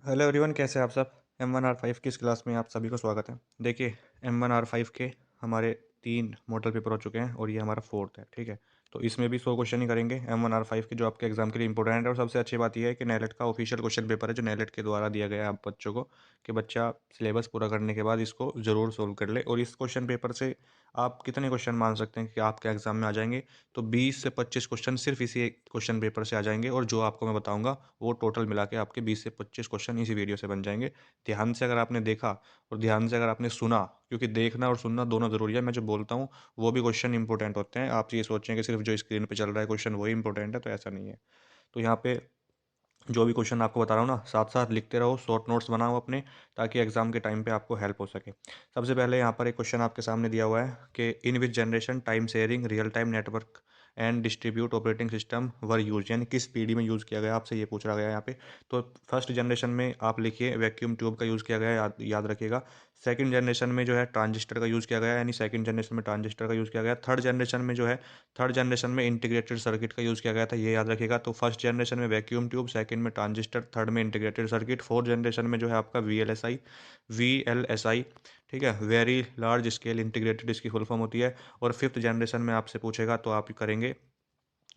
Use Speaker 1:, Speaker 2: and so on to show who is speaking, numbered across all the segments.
Speaker 1: Hello everyone, कैसे हैं आप सब। M1R5 की इस क्लास में आप सभी को स्वागत है। देखिए, M1R5 के हमारे 3 मॉडल पेपर हो चुके हैं और ये हमारा फोर्थ है, ठीक है। तो इसमें भी 100 क्वेश्चन ही करेंगे M1R5 के, जो आपके एग्जाम के लिए इंपॉर्टेंट है। और सबसे अच्छी बात यह है कि नेलेट का ऑफिशियल क्वेश्चन पेपर है, जो नेलेट के द्वारा दिया गया है आप बच्चों को, कि बच्चा सिलेबस पूरा करने के बाद इसको ज़रूर सोल्व कर ले। और इस क्वेश्चन पेपर से आप कितने क्वेश्चन मान सकते हैं कि आपके एग्जाम में आ जाएंगे। तो 20 से 25 क्वेश्चन सिर्फ इसी क्वेश्चन पेपर से आ जाएंगे, और जो आपको मैं बताऊंगा वो टोटल मिला के आपके 20 से 25 क्वेश्चन इसी वीडियो से बन जाएंगे। ध्यान से अगर आपने देखा और ध्यान से अगर आपने सुना, क्योंकि देखना और सुनना दोनों ज़रूरी है। मैं जो बोलता हूँ वो भी क्वेश्चन इंपॉर्टेंट होते हैं। आप ये सोचें कि सिर्फ जो स्क्रीन पे चल रहा है क्वेश्चन वही इंपॉर्टेंट है, तो ऐसा नहीं है। तो यहाँ पे जो भी क्वेश्चन आपको बता रहा हूँ ना, साथ साथ लिखते रहो, शॉर्ट नोट्स बनाओ अपने, ताकि एग्जाम के टाइम पे आपको हेल्प हो सके। सबसे पहले यहाँ पर एक क्वेश्चन आपके सामने दिया हुआ है कि in which generation time sharing real time network and distribute operating system were use, यानी किस पीढ़ी में यूज़ किया गया, आपसे ये पूछ रहा गया है यहाँ पे। तो फर्स्ट जनरेशन में आप लिखिए वैक्यूम ट्यूब का यूज़ किया गया है, याद रखिएगा। सेकंड जनरेशन में जो है ट्रांजिस्टर का यूज़ किया गया है, यानी सेकंड जनरेशन में ट्रांजिस्टर का यूज़ किया गया। थर्ड जनरेशन में इंटीग्रेटेड सर्किट का यूज़ किया गया था, ये याद रखिएगा। तो फर्स्ट जनरेशन में वैक्यूम ट्यूब, सेकंड में ट्रांजिस्टर, थर्ड में इंटीग्रेटेड सर्किट, फोर्थ जनरेशन में जो है आपका VLSI, ठीक है, वेरी लार्ज स्केल इंटीग्रेटेड, इसकी फुल फॉर्म होती है। और फिफ्थ जनरेशन में आपसे पूछेगा तो आप करेंगे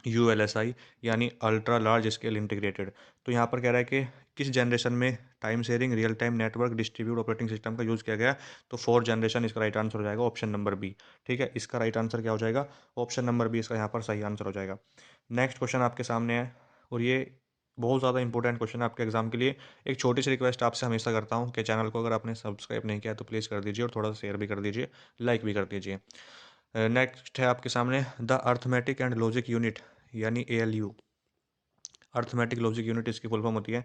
Speaker 1: ULSI, यानी अल्ट्रा लार्ज स्केल इंटीग्रेटेड। तो यहाँ पर कह रहा है कि किस जनरेशन में time sharing real time network distribute operating system का यूज़ किया गया। तो फोर्थ जनरेशन इसका राइट आंसर हो जाएगा, ऑप्शन नंबर बी। ठीक है, इसका राइट आंसर क्या हो जाएगा, ऑप्शन नंबर बी इसका यहाँ पर सही आंसर हो जाएगा। नेक्स्ट क्वेश्चन आपके सामने है, और ये बहुत ज़्यादा इंपॉर्टेंट क्वेश्चन है आपके एग्जाम के लिए। एक छोटी सी रिक्वेस्ट आपसे हमेशा करता हूँ कि चैनल को अगर आपने सब्सक्राइब नहीं किया तो प्लीज़ कर दीजिए, और थोड़ा सा शेयर भी कर दीजिए, लाइक भी कर दीजिए। नेक्स्ट है आपके सामने the arithmetic and logic unit, यानी ALU। अर्थमेटिक लॉजिक यूनिट इसकी फुल फॉर्म होती है।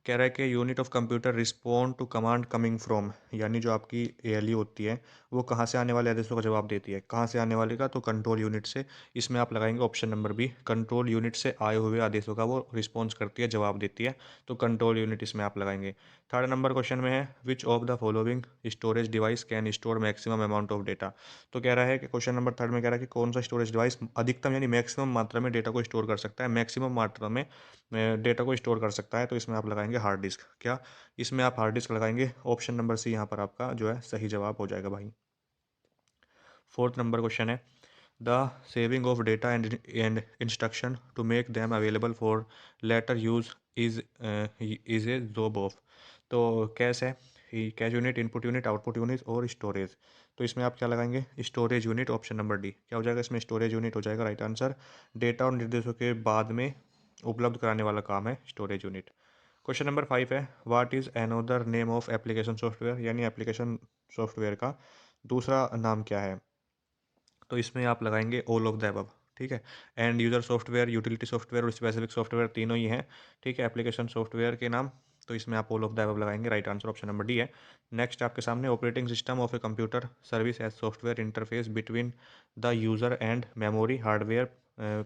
Speaker 1: कह रहा है कि unit of computer respond to command coming from, यानी जो आपकी ALU होती है वो कहाँ से आने वाले आदेशों का जवाब देती है। कहाँ से आने वाले का, तो कंट्रोल यूनिट से। इसमें आप लगाएंगे option number B, control unit से आए हुए आदेशों का वो रिस्पॉन्स करती है, जवाब देती है। तो कंट्रोल यूनिट इसमें आप लगाएंगे। थर्ड नंबर क्वेश्चन में है which of the following storage device can store maximum amount of data. तो कह रहा है कि क्वेश्चन नंबर थर्ड में कह रहा है कि कौन सा स्टोरेज डिवाइस अधिकतम यानी मैक्सिमम मात्रा में डेटा को स्टोर कर सकता है, मैक्सिमम मात्रा में डेटा को स्टोर कर सकता है। तो इसमें आप लगाएंगे हार्ड डिस्क। क्या, इसमें आप हार्ड डिस्क लगाएंगे, ऑप्शन नंबर सी यहाँ पर आपका जो है सही जवाब हो जाएगा भाई। फोर्थ नंबर क्वेश्चन है the saving of data and instruction to make them available for later use is a job of. तो कैश है, cache unit, input unit, output unit और स्टोरेज। तो इसमें आप क्या लगाएंगे, storage unit, option number D. क्या हो जाएगा इसमें, स्टोरेज यूनिट हो जाएगा राइट आंसर। डेटा और निर्देशों के बाद में उपलब्ध कराने वाला काम है स्टोरेज यूनिट। क्वेश्चन नंबर 5 है what is another name of application software, यानी एप्लीकेशन सॉफ्टवेयर का दूसरा नाम क्या है। तो इसमें आप लगाएंगे ऑल ऑफ द अबव। ठीक है, and user software, utility software और स्पेसिफिक सॉफ्टवेयर तीनों ही हैं। ठीक है, एप्लीकेशन सॉफ्टवेयर के नाम। तो इसमें आप ऑल ऑफ द अबव लगाएंगे, right answer option number D है। नेक्स्ट आपके सामने operating system of a computer service as software interface between the user and memory hardware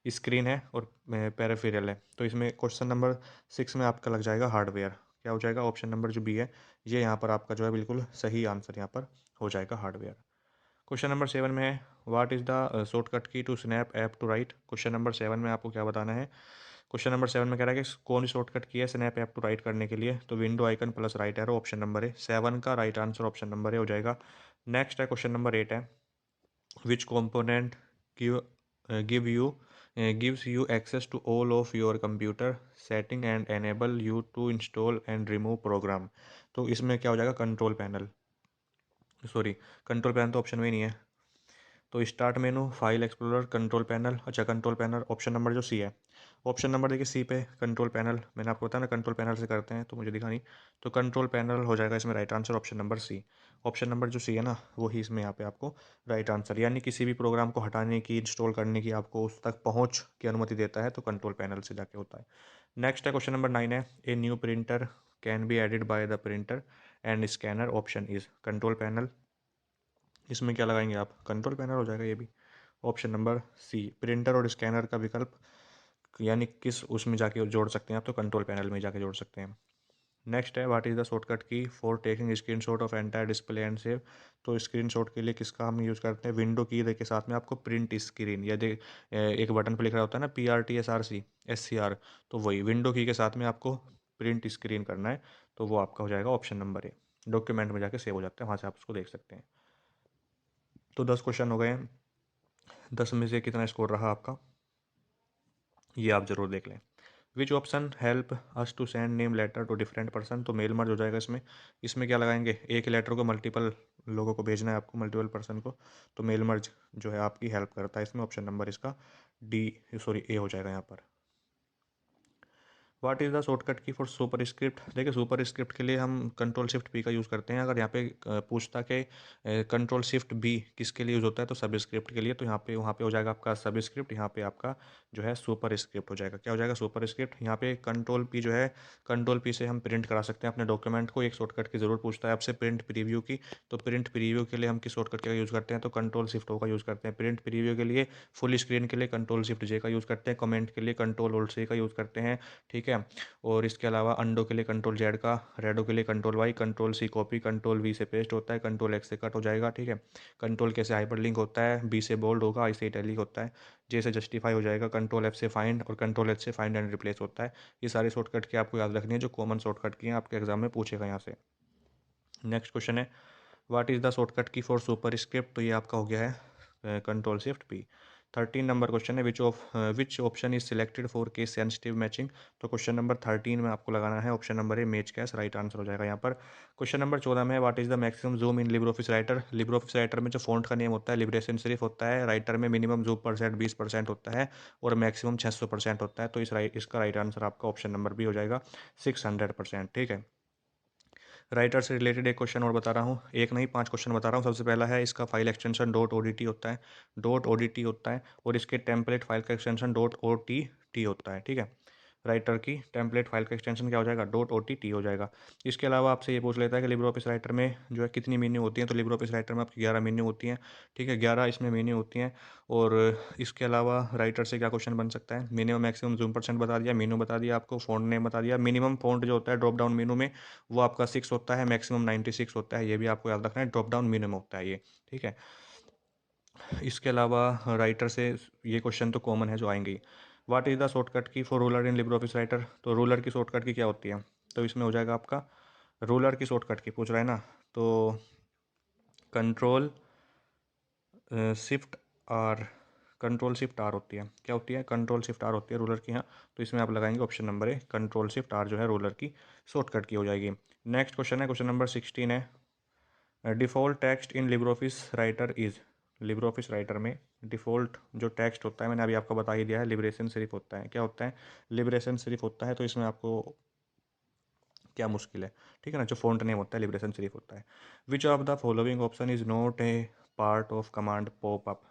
Speaker 1: screen है और पेरिफेरल है। तो इसमें क्वेश्चन नंबर 6 में आपका लग जाएगा हार्डवेयर। क्या हो जाएगा, ऑप्शन नंबर जो बी है, ये यहाँ पर आपका जो है बिल्कुल सही आंसर यहाँ पर हो जाएगा हार्डवेयर। क्वेश्चन नंबर 7 में है what is the shortcut key to snap app to right. Question number 7 में आपको क्या बताना है। क्वेश्चन नंबर 7 में कह रहा है कि कौन सी शॉर्टकट की है स्नैप ऐप टू राइट करने के लिए। तो window icon plus right arrow, option number है 7 का राइट आंसर, ऑप्शन नंबर है हो जाएगा। नेक्स्ट है क्वेश्चन नंबर 8 है which component give give you gives you access to all of your computer setting and enable you to install and remove program। तो इसमें क्या हो जाएगा, control panel, sorry, control panel तो ऑप्शन में ही नहीं है। तो start menu, file explorer, control panel, अच्छा कंट्रोल पैनल ऑप्शन नंबर जो सी है। ऑप्शन नंबर देखिए सी पे कंट्रोल पैनल, मैंने आपको बताया ना कंट्रोल पैनल से करते हैं, तो मुझे दिखा नहीं। तो कंट्रोल पैनल हो जाएगा इसमें right answer, option number C. Option number जो सी है ना, वो ही इसमें यहाँ पे आपको राइट आंसर, यानी किसी भी प्रोग्राम को हटाने की, इंस्टॉल करने की, आपको उस तक पहुँच की अनुमति देता है, तो कंट्रोल पैनल से जाके होता है। नेक्स्ट है क्वेश्चन नंबर 9 है a new printer can be added by the printer and scanner, option is control panel. इसमें क्या लगाएंगे आप, कंट्रोल पैनल हो जाएगा ये भी, ऑप्शन नंबर सी। प्रिंटर और स्कैनर का विकल्प, यानी किस उसमें जाके जोड़ सकते हैं आप, तो कंट्रोल पैनल में जाके जोड़ सकते हैं। नेक्स्ट है what is the shortcut key for taking screenshot of entire display and save. तो स्क्रीनशॉट के लिए किसका हम यूज़ करते हैं, विंडो की के साथ में आपको प्रिंट स्क्रीन, या एक बटन पर लिख रहा होता है ना PRT SRC SCR, तो वही विंडो की के साथ में आपको प्रिंट स्क्रीन करना है तो वो आपका हो जाएगा ऑप्शन नंबर ए। डॉक्यूमेंट में जाके सेव हो जाता है, वहाँ से आप उसको देख सकते हैं। तो 10 क्वेश्चन हो गए हैं। 10 में से कितना स्कोर रहा आपका ये आप ज़रूर देख लें। Which option help us to send name letter to different person, तो मेल मर्ज हो जाएगा इसमें। इसमें क्या लगाएंगे, एक ही लेटर को मल्टीपल लोगों को भेजना है आपको, मल्टीपल पर्सन को, तो मेल मर्ज जो है आपकी हेल्प करता है इसमें। ऑप्शन नंबर इसका डी, सॉरी ए हो जाएगा यहाँ पर। What is the shortcut key for super script, देखिए सुपर स्क्रिप्ट के लिए हम कंट्रोल शिफ्ट बी का यूज़ करते हैं। अगर यहाँ पे पूछता कि कंट्रोल शिफ्ट बी किसके लिए यूज़ होता है तो सब स्क्रिप्ट के लिए, तो यहाँ पे वहाँ पे हो जाएगा आपका सब स्क्रिप्ट, यहाँ पे आपका जो है सुपर स्क्रिप्ट हो जाएगा। क्या हो जाएगा, सुपर स्क्रिप्ट। यहाँ पे कंट्रोल पी जो है, कंट्रोल पी से हम प्रिंट करा सकते हैं अपने डॉक्यूमेंट को। एक शॉर्टकट की ज़रूर पूछता है आपसे प्रिंट प्रीव्यू की, तो प्रिंट प्रीव्यू के लिए हम किस शॉर्टकट का यूज़ करते हैं, तो कंट्रोल शिफ्ट ओ का यूज़ करते हैं। प्रिंट प्रीव्यू के लिए फुल स्क्रीन के लिए कंट्रोल शिफ्ट जे का यूज़ करते हैं। कमेंट के लिए कंट्रोल ऑल्ट सी का यूज़ करते हैं, ठीक है। और इसके अलावा अंडो के लिए कंट्रोल जेड का, रेडो के लिए control Y, control C copy, control V से पेस्ट होता है, कंट्रोल एक्स से कट हो जाएगा, ठीक है। कंट्रोल के से हाइपर लिंक होता है, बी से बोल्ड होगा, आई से इटैलिक होता है, जे से जस्टिफाई हो जाएगा, कंट्रोल एफ से फाइंड, और कंट्रोल एच से फाइंड एंड रिप्लेस होता है। ये सारे शॉर्टकट के आपको याद रखनी है जो कॉमन शॉर्टकट की हैं, आपके एग्जाम में पूछेगा यहाँ से। नेक्स्ट क्वेश्चन है what is the shortcut key for superscript, तो ये आपका हो गया है control shift P. 13 number question है which option is selected for case sensitive matching, तो क्वेश्चन नंबर 13 में आपको लगाना है option number A match case, right answer हो जाएगा यहाँ पर। क्वेश्चन नंबर 14 में what is the maximum zoom in Libre office writer, LibreOffice Writer में जो फॉन्ट का नेम होता है लिब्रेशन सिर्फ होता है, राइटर में मिनिमम जूम परसेंट 20% होता है और मैक्सिमम 600% होता है, तो इसका राइट आंसर आपका ऑप्शन नंबर बी हो जाएगा 600%, ठीक है। राइटर से रिलेटेड एक क्वेश्चन और बता रहा हूँ, एक नहीं 5 क्वेश्चन बता रहा हूँ। सबसे पहला है इसका फाइल एक्सटेंशन डॉट ओडीटी होता है, डॉट ओडीटी होता है, और इसके टेम्पलेट फाइल का एक्सटेंशन डॉट ओटीटी होता है, ठीक है। राइटर की टेम्पलेट फाइल का एक्सटेंशन क्या हो जाएगा, डॉट ओटीटी हो जाएगा। इसके अलावा आपसे ये पूछ लेता है कि लिब्रे ऑफिस राइटर में जो है कितनी मीन्यू होती हैं, तो लिब्रे ऑफिस राइटर में आपकी 11 मीन्यू होती हैं, ठीक है, 11 इसमें मीन्यू होती हैं। और इसके अलावा राइटर से क्या क्वेश्चन बन सकता है, मिनिमम मैक्सिमम जूम परसेंट बता दिया, मीनू बता दिया, आपको फ़ॉन्ट नेम बता दिया। मिनिमम फ़ॉन्ट जो होता है ड्रॉप डाउन मीनू में वो आपका 6 होता है, मैक्सिमम 96 होता है, ये भी आपको याद रखना है, ड्रॉप डाउन मीनू में होता है ये, ठीक है। इसके अलावा राइटर से ये क्वेश्चन तो कॉमन है जो आएंगे ही। What is the shortcut key for ruler in Libre office Writer, तो रूलर की शॉर्टकट की क्या होती है, तो इसमें हो जाएगा आपका रूलर की शॉर्टकट की पूछ रहा है ना, तो control shift R, control shift R होती है। क्या होती है, कंट्रोल शिफ्ट आर होती है रूलर की, हाँ। तो इसमें आप लगाएंगे option number A, control shift R जो है रूलर की शॉर्टकट की हो जाएगी। नेक्स्ट क्वेश्चन है क्वेश्चन नंबर 16 है default text in Libre office Writer is, LibreOffice Writer में डिफ़ॉल्ट जो टेक्स्ट होता है मैंने अभी आपको बता ही दिया है, लिबरेशन सिर्फ होता है। क्या होता है, लिबरेशन सिर्फ होता है, तो इसमें आपको क्या मुश्किल है, ठीक है ना। जो फ़ॉन्ट नेम होता है लिबरेशन सिर्फ होता है। Which of the following option is not a part of command pop up,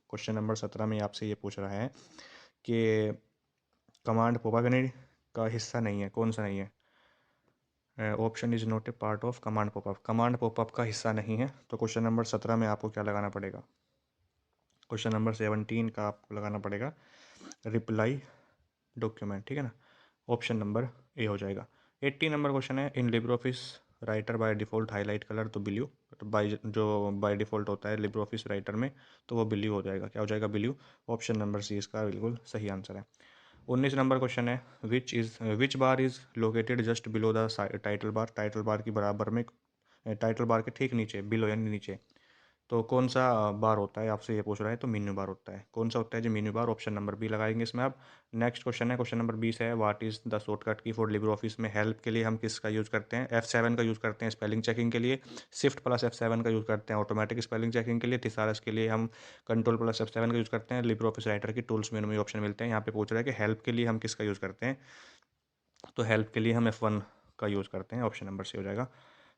Speaker 1: question number 17 में आपसे ये पूछ रहा है कि कमांड पॉप अप का हिस्सा नहीं है, कौन सा नहीं है, option is not a part of command popup, command popup का हिस्सा नहीं है, तो क्वेश्चन नंबर 17 में आपको क्या लगाना पड़ेगा, क्वेश्चन नंबर 17 का आपको लगाना पड़ेगा रिप्लाई डॉक्यूमेंट, ठीक है ना। ऑप्शन नंबर ए हो जाएगा। 80 नंबर क्वेश्चन है in Libre office writer by default highlight colour, तो ब्लू, तो बाय जो बाय डिफ़ॉल्ट होता है लिब्रे ऑफिस राइटर में तो वो ब्लू हो जाएगा। क्या हो जाएगा, ब्लू। ऑप्शन नंबर सी इसका बिल्कुल सही आंसर है। 19 नंबर क्वेश्चन है which bar is located just below the title bar, title bar की बराबर में, टाइटल बार के ठीक नीचे, बिलो यानी नीचे, तो कौन सा बार होता है आपसे ये पूछ रहा है, तो मेन्यू बार होता है। कौन सा होता है जी, menu bar, option number B लगाएंगे इसमें आप। नेक्स्ट क्वेश्चन है क्वेश्चन नंबर 20 है what is the shortcut key for LibreOffice में हेल्प के लिए हम किसका यूज़ करते हैं, F7 का यूज़ करते हैं स्पेलिंग चेकिंग के लिए, शिफ्ट प्लस F7 का यूज़ करते हैं ऑटोमेटिक स्पेलिंग चेकिंग के लिए, थिसारस के लिए हम कंट्रोल प्लस F7 का यूज़ करते हैं। लिब्रे ऑफिस राइटर की टूल्स मेनू में ऑप्शन मिलते हैं। यहाँ पे पूछ रहा है कि हेल्प के लिए हम किसका यूज़ करते हैं, तो हेल्प के लिए हम F1 का यूज़ करते हैं, ऑप्शन नंबर सी हो जाएगा।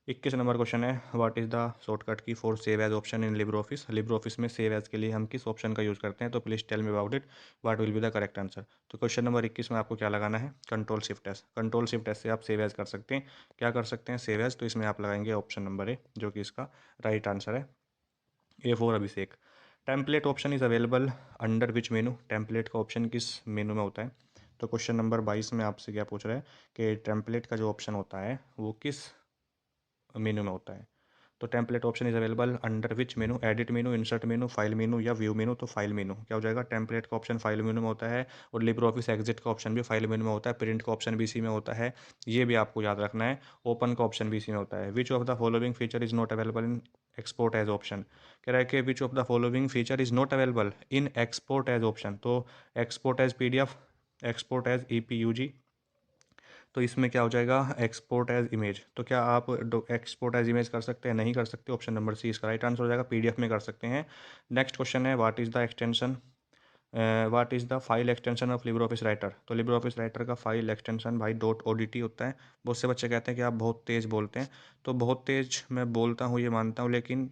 Speaker 1: 21 नंबर क्वेश्चन है what is the shortcut key for save as option in Libre office, LibreOffice में सेव एज के लिए हम किस ऑप्शन का यूज़ करते हैं, तो please tell me about it, what will be the correct answer. तो क्वेश्चन नंबर 21 में आपको क्या लगाना है, control shift S, control shift S से आप सेव एज कर सकते हैं। क्या कर सकते हैं, सेव एज, तो इसमें आप लगाएंगे ऑप्शन नंबर ए जो कि इसका राइट आंसर है। A for Abhishek. Template option is available under which menu, template का ऑप्शन किस मेनू में होता है, तो क्वेश्चन नंबर 22 में आपसे क्या पूछ रहा है कि टेम्पलेट का जो ऑप्शन होता है वो किस मेनू में होता है, तो template option is available under which menu, edit menu, insert menu, file menu या व्यू मेनू। तो फाइल मेनू क्या हो जाएगा, टेम्पलेट का ऑप्शन फाइल मेनू में होता है और लिब्रे ऑफिस एग्जिट का ऑप्शन भी फाइल मेनू में होता है, प्रिंट का ऑप्शन भी इसी में होता है, ये भी आपको याद रखना है। ओपन का ऑप्शन भी इसी में होता है। Which of the following feature is not available in export as option, कह रहा है कि which of the following feature is not available in export as option. तो export as PDF, export as EPUG, तो इसमें क्या हो जाएगा, एक्सपोर्ट एज इमेज। तो क्या आप एक्सपोर्ट एज इमेज कर सकते हैं, नहीं कर सकते, ऑप्शन नंबर सी इसका राइट आंसर हो जाएगा। PDF में कर सकते हैं। नेक्स्ट क्वेश्चन है what is the extension, what is the file extension of LibreOffice Writer. तो लिब्रे ऑफिस राइटर का फाइल एक्सटेंशन भाई .odt होता है। बहुत से बच्चे कहते हैं कि आप बहुत तेज़ बोलते हैं, तो बहुत तेज़ मैं बोलता हूँ ये मानता हूँ, लेकिन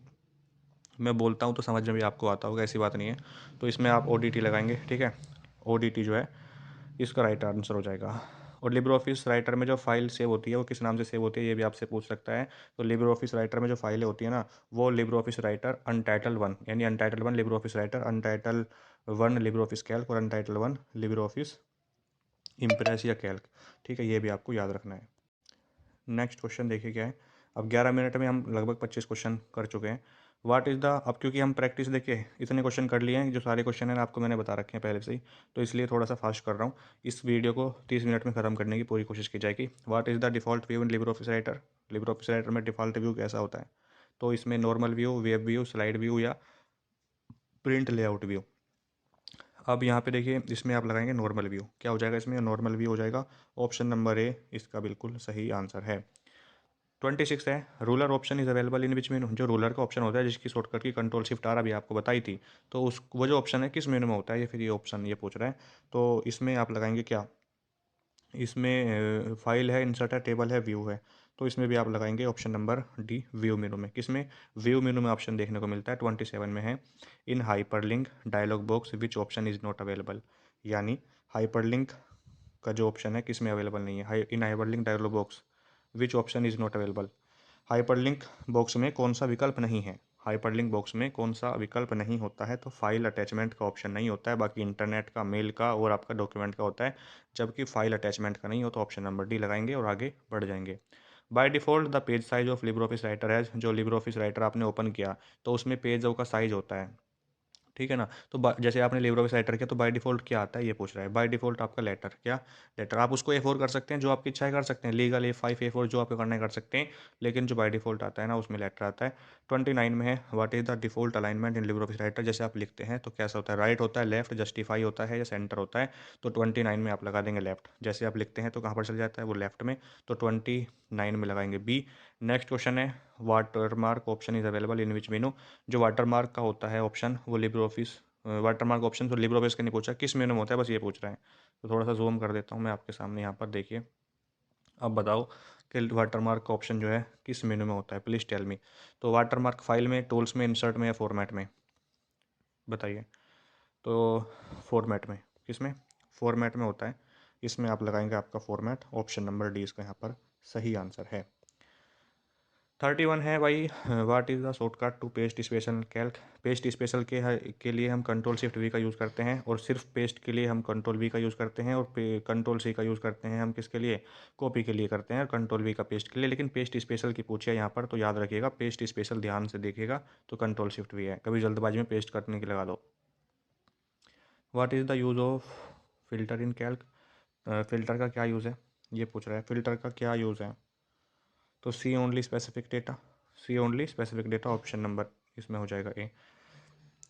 Speaker 1: मैं बोलता हूँ तो समझ में भी आपको आता होगा, ऐसी बात नहीं है। तो इसमें आप ODT लगाएंगे, ठीक है। ODT जो है इसका राइट आंसर हो जाएगा। और लिब्रे ऑफिस राइटर में जो फाइल सेव होती है वो किस नाम से सेव होती है, ये भी आपसे पूछ सकता है। तो लिब्रे ऑफिस राइटर में जो फाइलें होती है ना, वो लिब्रे ऑफिस राइटर अनटाइटल 1, यानी अनटाइटल 1 Libre office writer, अनटाइटल 1 Libre office Calc और अनटाइटल 1 लिब्रे ऑफिस इम्प्रेस या कैल्क, ठीक है। ये भी आपको याद रखना है। नेक्स्ट क्वेश्चन देखिए क्या है। अब 11 मिनट में हम लगभग 25 क्वेश्चन कर चुके हैं। व्हाट इज़ द, अब क्योंकि हम प्रैक्टिस देखिए इतने क्वेश्चन कर लिए हैं, जो सारे क्वेश्चन हैं आपको मैंने बता रखे हैं पहले से ही, तो इसलिए थोड़ा सा फास्ट कर रहा हूँ। इस वीडियो को 30 मिनट में ख़त्म करने की पूरी कोशिश की जाएगी। What is the default view in Libre office writer, LibreOffice Writer में डिफ़ॉल्ट व्यू कैसा होता है। तो इसमें normal view, web view, slide view या प्रिंट लेआउट व्यू। अब यहाँ पे देखिए इसमें आप लगाएंगे नॉर्मल व्यू, क्या हो जाएगा इसमें, नॉर्मल व्यू हो जाएगा। ऑप्शन नंबर ए इसका बिल्कुल सही आंसर है। 26 है ruler option is available in विच मेनू। जो रूलर का ऑप्शन होता है जिसकी शॉर्टकट की कंट्रोल-Shift-R अभी आपको बताई थी, तो उस वो जो ऑप्शन है किस मेनू में होता है, ये फिर ये ऑप्शन ये पूछ रहा है। तो इसमें आप लगाएंगे क्या, इसमें फाइल है, इंसर्ट है, टेबल है, व्यू है। तो इसमें भी आप लगाएंगे ऑप्शन नंबर डी व्यू मेनू में। किसमें, व्यू मेनू में ऑप्शन देखने को मिलता है। 27 में है in hyperlink dialog box which option is not available, यानी हाइपरलिंक का जो ऑप्शन है किस में अवेलेबल नहीं है। In hyperlink dialog box which option is not available, hyperlink box में कौन सा विकल्प नहीं है। हाइपरलिंक बॉक्स में कौन सा विकल्प नहीं होता है, तो फाइल अटैचमेंट का ऑप्शन नहीं होता है, बाकी इंटरनेट का, मेल का और आपका डॉक्यूमेंट का होता है। जबकि फाइल अटैचमेंट का नहीं हो, तो ऑप्शन नंबर डी लगाएंगे और आगे बढ़ जाएंगे। By default the page size of LibreOffice writer है, जो लिब्रे ऑफिस राइटर आपने ओपन किया तो उसमें पेज का साइज होता है, ठीक है ना। तो जैसे आपने लिब्रे ऑफिस राइटर किया तो बाय डिफ़ॉल्ट क्या आता है ये पूछ रहा है। बाय डिफ़ॉल्ट आपका लेटर, क्या लेटर, आप उसको A4 कर सकते हैं, जो आपकी इच्छा है कर सकते हैं, लीगल A5 A4 जो आपको करना है कर सकते हैं, लेकिन जो बाय डिफ़ॉल्ट आता है ना उसमें लेटर आता है। 29 में है what is the default alignment in Libre office writer. जैसे आप लिखते हैं तो कैसा होता है, राइट होता है, लेफ्ट, जस्टिफाई होता है या सेंटर होता है। तो 29 में आप लगा देंगे लेफ्ट। जैसे आप लिखते हैं तो कहाँ पर चल जाता है, वो लेफ्ट में, तो 29 में लगाएंगे बी। नेक्स्ट क्वेश्चन है watermark option is available in विच मेनू। जो वाटरमार्क का होता है ऑप्शन वो लिब्रे ऑफिस वाटरमार्क ऑप्शन तो लिब्रे ऑफिस का नहीं पूछा, किस मेनू में होता है बस ये पूछ रहा है। तो थोड़ा सा जूम कर देता हूँ मैं आपके सामने, यहाँ पर देखिए। अब बताओ कि वाटरमार्क का ऑप्शन जो है किस मेनू में होता है, प्लीज़ टेल मी। तो वाटरमार्क फाइल में, टूल्स में, इंसर्ट में या फॉर्मेट में, बताइए। तो फॉर्मेट में, किस में, फॉर्मेट में होता है। इसमें आप लगाएंगे आपका फॉर्मेट, ऑप्शन नंबर डी इसका यहाँ पर सही आंसर है। 31 है भाई what is the shortcut to paste special Calc. Paste special के लिए हम कंट्रोल-Shift-V का यूज़ करते हैं, और सिर्फ पेस्ट के लिए हम कंट्रोल-V का यूज़ करते हैं, और कंट्रोल-C का यूज़ करते हैं हम किसके लिए, कॉपी के लिए करते हैं, और कंट्रोल-V का पेस्ट के लिए। लेकिन पेस्ट स्पेशल की पूछे यहाँ पर तो याद रखिएगा, पेस्ट स्पेशल ध्यान से देखिएगा, तो कंट्रोल-Shift-V है, कभी जल्दबाजी में पेस्ट करने की लगा दो। What is the use of filter in Calc. Filter का क्या यूज़ है ये पूछ रहा है, फ़िल्टर का क्या यूज़ है। तो see only specific data, see only specific data, option number इसमें हो जाएगा ए।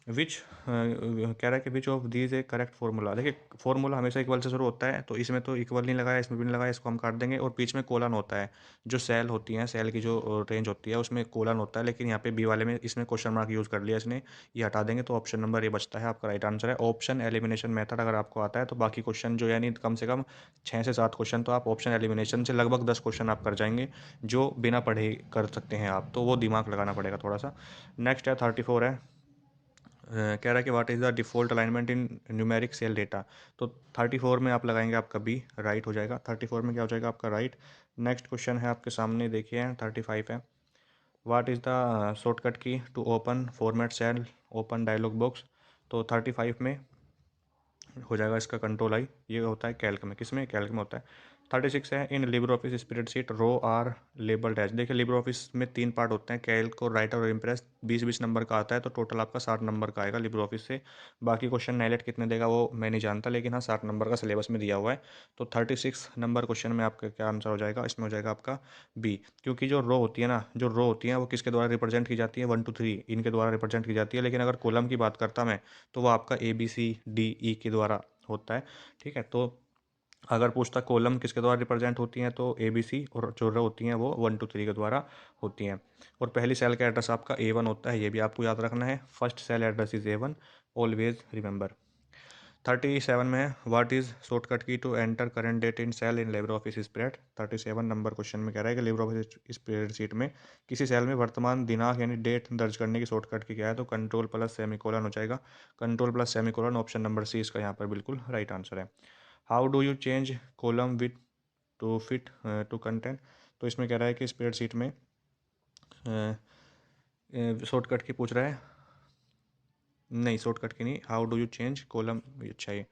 Speaker 1: विच कह रहा है कि which of these a correct formula. देखिए फार्मूला हमेशा इक्वल से शुरू होता है, तो इसमें तो इक्वल नहीं लगाया, इसमें भी नहीं लगाया, इसको हम काट देंगे। और बीच में कोलन होता है, जो सेल होती हैं, सेल की जो रेंज होती है उसमें कोलन होता है, लेकिन यहाँ पे बी वाले में इसमें क्वेश्चन मार्क यूज़ कर लिया इसने, ये हटा देंगे तो ऑप्शन नंबर ए बचता है, आपका राइट आंसर है। ऑप्शन एलिमिनेशन मेथड अगर आपको आता है तो बाकी क्वेश्चन जो, यानी कम से कम 6 से 7 क्वेश्चन तो आप ऑप्शन एलिमिनेशन से लगभग 10 क्वेश्चन आप कर जाएंगे, जो बिना पढ़े कर सकते हैं आप, तो वो दिमाग लगाना पड़ेगा थोड़ा सा। नेक्स्ट है 34 है कह रहा है कि what is the default alignment in numeric cell data. तो 34 में आप लगाएंगे आपका बी, राइट हो जाएगा। 34 में क्या हो जाएगा आपका राइट। नेक्स्ट क्वेश्चन है आपके सामने देखिए 35 है what is the shortcut key to open format cell open dialog box. तो 35 में हो जाएगा इसका कंट्रोल आई, ये होता है कैल्क में, किस में, कैल्क में होता है। 36 है, in Libre office spreadsheet row are labelled as. देखिए लिब्रे ऑफिस में 3 पार्ट होते हैं, कैल्क और राइटर और इम्प्रेस। 20-20 नंबर का आता है, तो टोटल आपका 60 नंबर का आएगा लिब्रे ऑफिस से। बाकी क्वेश्चन नाइलेट कितने देगा वो मैं नहीं जानता, लेकिन हाँ 60 नंबर का सिलेबस में दिया हुआ है। तो 36 नंबर क्वेश्चन में आपका क्या आंसर हो जाएगा, इसमें हो जाएगा आपका बी। क्योंकि जो रो होती है ना, जो रो होती है वो किसके द्वारा रिप्रेजेंट की जाती है, 1 2 3 इनके द्वारा रिप्रेजेंट की जाती है। लेकिन अगर कॉलम की बात करता मैं, तो वो आपका ABCDE के द्वारा होता है। ठीक है, तो अगर पूछता कॉलम किसके द्वारा रिप्रेजेंट होती हैं, तो ABC, और जो रो होती हैं वो 1 2 3 के द्वारा होती हैं। और पहली सेल का एड्रेस आपका A1 होता है, ये भी आपको याद रखना है। First cell address is A1, always remember. 37 में है, what is shortcut key to enter current date in cell in Libre office spread. 37 number question में कह रहा है कि लिब्रे ऑफिस स्प्रेड शीट में किसी सेल में वर्तमान दिनांक यानी डेट दर्ज करने की शॉर्टकट की क्या है, तो कंट्रोल प्लस सेमीकोलन हो जाएगा। Control plus semicolon, option number C इसका यहाँ पर बिल्कुल राइट आंसर है। How do you change column with to fit to content. तो इसमें कह रहा है कि स्प्रेडशीट में शॉर्टकट की पूछ रहा है, नहीं शॉर्टकट की नहीं, how do you change column, अच्छा ये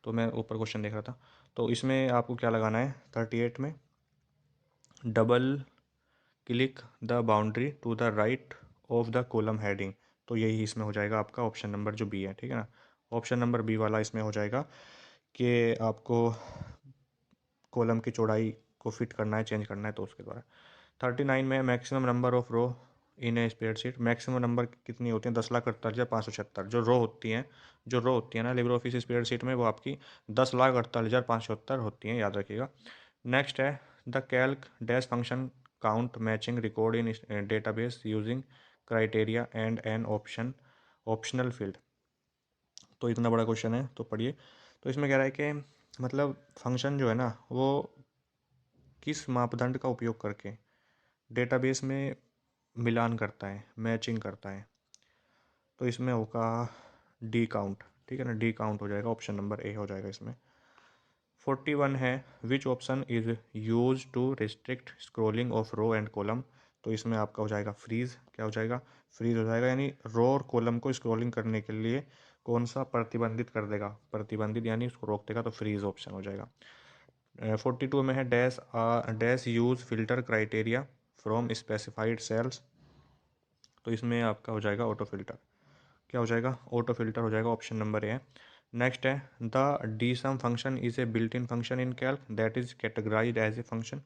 Speaker 1: तो मैं ऊपर क्वेश्चन देख रहा था। तो इसमें आपको क्या लगाना है, 38 में double click the boundary to the right of the column heading. तो यही इसमें हो जाएगा आपका ऑप्शन नंबर जो बी है, ठीक है ना। ऑप्शन नंबर बी वाला इसमें हो जाएगा कि आपको कॉलम की चौड़ाई को फिट करना है, चेंज करना है, तो उसके द्वारा। 39 में maximum number of row in a spreadsheet. Maximum number कितनी होती हैं, 10,48,576। जो रो होती है ना लिब्रे ऑफिस स्प्रेडशीट में, वो आपकी 10,48,576 होती हैं, याद रखिएगा। नेक्स्ट है the Calc dash function count matching record in database using criteria and an optional field. तो इतना बड़ा क्वेश्चन है, तो पढ़िए। तो इसमें कह रहा है कि मतलब फंक्शन जो है ना, वो किस मापदंड का उपयोग करके डेटाबेस में मिलान करता है, मैचिंग करता है। तो इसमें होगा डी काउंट, ठीक है ना, डी काउंट हो जाएगा, ऑप्शन नंबर ए हो जाएगा इसमें। 41 है, which option is use to restrict scrolling of row and column. तो इसमें आपका हो जाएगा फ्रीज, क्या हो जाएगा, फ्रीज हो जाएगा, यानी रो और कॉलम को स्क्रोलिंग करने के लिए कौन सा प्रतिबंधित कर देगा, प्रतिबंधित यानी उसको रोक देगा, तो फ्रीज ऑप्शन हो जाएगा। 42 में है dash use filter criteria from specified cells. तो इसमें आपका हो जाएगा ऑटो फिल्टर, क्या हो जाएगा, ऑटो फिल्टर हो जाएगा, ऑप्शन नंबर ए है। नेक्स्ट है the D sum function is a built in function in Calc that is categorized as a function.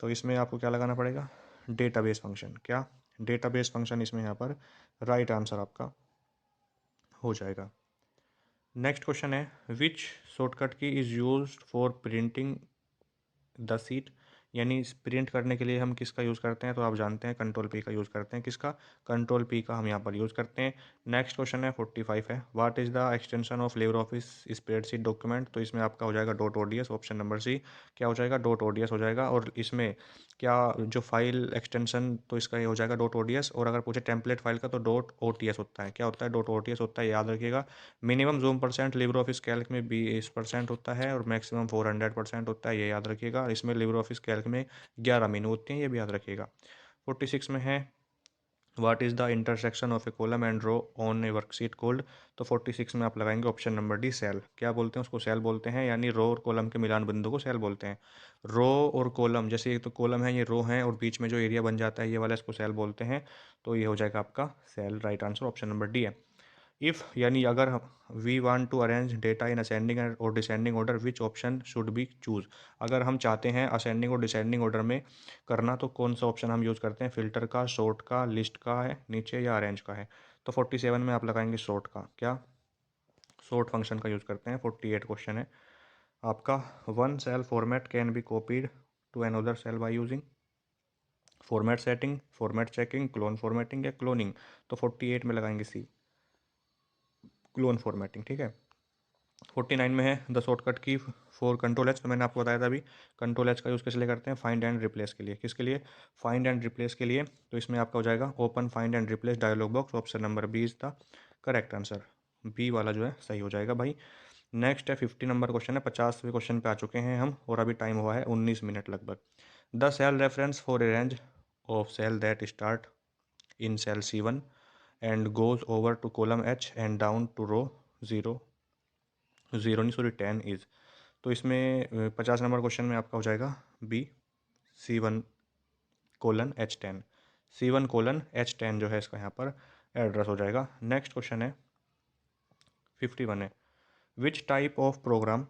Speaker 1: तो इसमें आपको क्या लगाना पड़ेगा, डेटाबेस फंक्शन, क्या डेटाबेस फंक्शन इसमें यहाँ पर राइट आंसर आपका हो जाएगा। नेक्स्ट क्वेश्चन है which shortcut key is use for printing the seat, यानी प्रिंट करने के लिए हम किसका यूज़ करते हैं, तो आप जानते हैं कंट्रोल पी का यूज़ करते हैं, किसका, कंट्रोल पी का हम यहाँ पर यूज़ करते हैं। नेक्स्ट क्वेश्चन है 45 है, what is the extension of LibreOffice spreadsheet document. तो इसमें आपका हो जाएगा dot ODS, option number C, क्या हो जाएगा, डॉट ओडीएस हो जाएगा। और इसमें क्या जो फाइल एक्सटेंशन, तो इसका ये हो जाएगा डॉट ओडीएस। और अगर पूछे टेम्पलेट फाइल का, तो डॉट ओटीएस होता है, क्या होता है, डॉट ओटीएस होता है, याद रखिएगा। Minimum zoom percent Libre office Calc में 20% होता है और मैक्सिमम 400% होता है, ये याद रखिएगा। इसमें लिब्रे ऑफिस कैल्क में 11 मेनू होते हैं, ये भी याद रखिएगा। 46 में है what is the intersection of a column and row on a worksheet called. तो 46 में आप लगाएंगे ऑप्शन नंबर डी, सेल, क्या बोलते हैं उसको, सेल बोलते हैं, यानी रो और कॉलम के मिलान बिंदु को सेल बोलते हैं। रो और कॉलम, जैसे एक तो कॉलम है, ये रो है, और बीच में जो एरिया बन जाता है ये वाला, इसको सेल बोलते हैं। तो ये हो जाएगा आपका cell, right answer option number D है। इफ़ यानी अगर we want to arrange data in ascending और descending order which option should be choose. अगर हम चाहते हैं असेंडिंग और डिसेंडिंग ऑर्डर में करना, तो कौन सा ऑप्शन हम यूज़ करते हैं, फिल्टर का, सॉर्ट का, लिस्ट का है नीचे, या अरेंज का है। तो 47 में आप लगाएंगे सॉर्ट का, क्या सॉर्ट फंक्शन का यूज़ करते हैं। 48 क्वेश्चन है आपका, one cell format can be copied to another cell by using format setting, format checking, clone formatting या क्लोनिंग। तो 48 में लगाएंगे सी, क्लोन फॉर्मेटिंग, ठीक है। 49 में है the shortcut key for control H. तो मैंने आपको बताया था अभी, कंट्रोल एच का यूज़ किस लिए करते हैं, फाइंड एंड रिप्लेस के लिए, किसके लिए, फाइंड एंड रिप्लेस के लिए। तो इसमें आपका हो जाएगा open find and replace dialog box, option number B is the correct answer, B वाला जो है सही हो जाएगा भाई। नेक्स्ट है 50 नंबर क्वेश्चन है, 50वें क्वेश्चन पे आ चुके हैं हम, और अभी टाइम हुआ है 19 मिनट लगभग। The cell reference for a range of cell that start in cell C1 and goes over to column H and down to row 0 नहीं सॉरी 10 इज। तो इसमें 50 नंबर क्वेश्चन में आपका हो जाएगा बी, C1:H10। C1:H10 जो है इसका यहाँ पर एड्रेस हो जाएगा। नेक्स्ट क्वेश्चन है 51 है, which type of program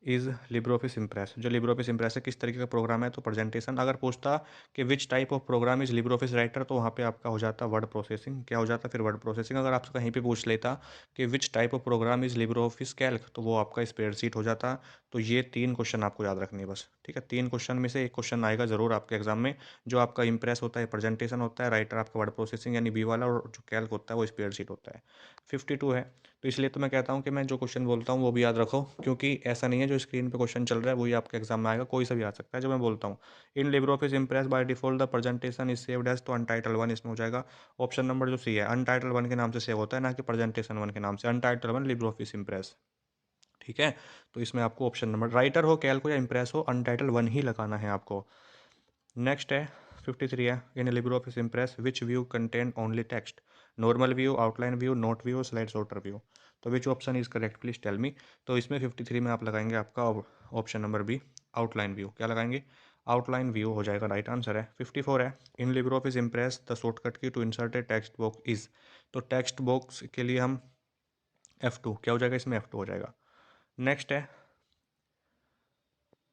Speaker 1: is Libre office Impress. जो लिब्रे ऑफिस इम्प्रेस है किस तरीके का प्रोग्राम है, तो प्रेजेंटेशन। अगर पूछता कि which type of program is LibreOffice Writer, तो वहाँ पे आपका हो जाता वर्ड प्रोसेसिंग। क्या हो जाता फिर वर्ड प्रोसेसिंग। अगर आपसे कहीं पे पूछ लेता कि which type of program is LibreOffice Calc, तो वो आपका स्प्रेडशीट हो जाता। तो ये 3 क्वेश्चन आपको याद रखने हैं बस, ठीक है। 3 क्वेश्चन में से एक क्वेश्चन आएगा ज़रूर आपके एग्जाम में। जो आपका इम्प्रेस होता है प्रेजेंटेशन होता है, राइटर आपका वर्ड प्रोसेसिंग यानी बी वाला, और जो कैल्क होता है वो स्प्रेडशीट होता है। 52 है, तो इसलिए तो मैं कहता हूँ कि मैं जो क्वेश्चन बोलता हूँ वो भी याद रखो, क्योंकि ऐसा नहीं है जो स्क्रीन पे क्वेश्चन चल रहा है वही आपके एग्जाम में आएगा, कोई सा भी आ सकता है जो मैं बोलता हूँ। In Libre Impress by default the presentation is saved as, तो अनटाइटल 1 इसमें हो जाएगा। ऑप्शन नंबर जो सी है अनटाइटल 1 के नाम से सेव होता है, ना कि प्रेजेंटेशन 1 के नाम से। अनटाइटल 1 लिब्रे इम्प्रेस, ठीक है। तो इसमें आपको ऑप्शन नंबर, राइटर हो, कैल्क हो या इम्प्रेस हो, अनटाइटल 1 ही लगाना है आपको। नेक्स्ट है 53 है, in Libre office Impress which view contain only text, normal view, outline view, note view, slide sorter view. तो which option is correct please tell me. तो इसमें 53 में आप लगाएंगे आपका option number B, outline view. क्या लगाएंगे, आउटलाइन व्यू हो जाएगा, राइट आंसर है। 54 है, in Libre office Impress the shortcut key to insert a text box is, तो टेक्स्ट बॉक्स के लिए हम F2, क्या हो जाएगा इसमें F2 हो जाएगा। नेक्स्ट है,